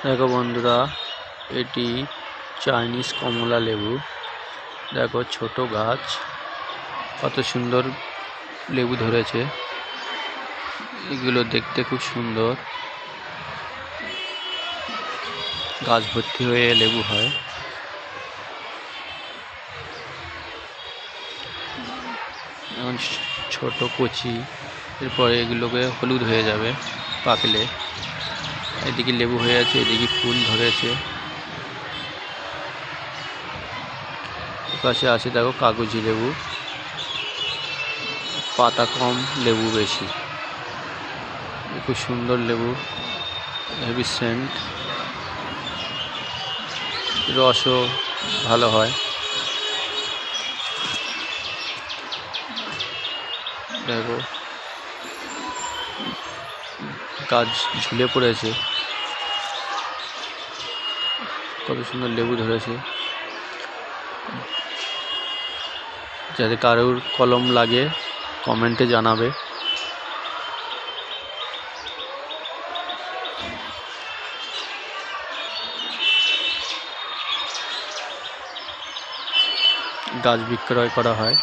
দেখো বন্ধুরা, এটি চাইনিজ কমলা লেবু। দেখো ছোট গাছ, কত সুন্দর লেবু ধরেছে। এগুলো দেখতে খুব সুন্দর, গাছ ভর্তি হয়ে লেবু হয়। এখন ছোট কচি, এরপরে এগুলোকে হলুদ হয়ে যাবে পাকলে। এদিকে লেবু হয়ে আছে, এদিকে ফুল ধরেছে। পাশে আছে দেখো কাগজি লেবু, পাতা কম, লেবু বেশি। খুব সুন্দর লেবু, হেভি সেন্ট, রসও ভালো হয়। দেখো গাছ ঝুলে পড়েছে, কত সুন্দর লেবু ধরেছে। যাতে কারোর কলম লাগে কমেন্টে জানাবে। গাছ বিক্রয় করা হয়।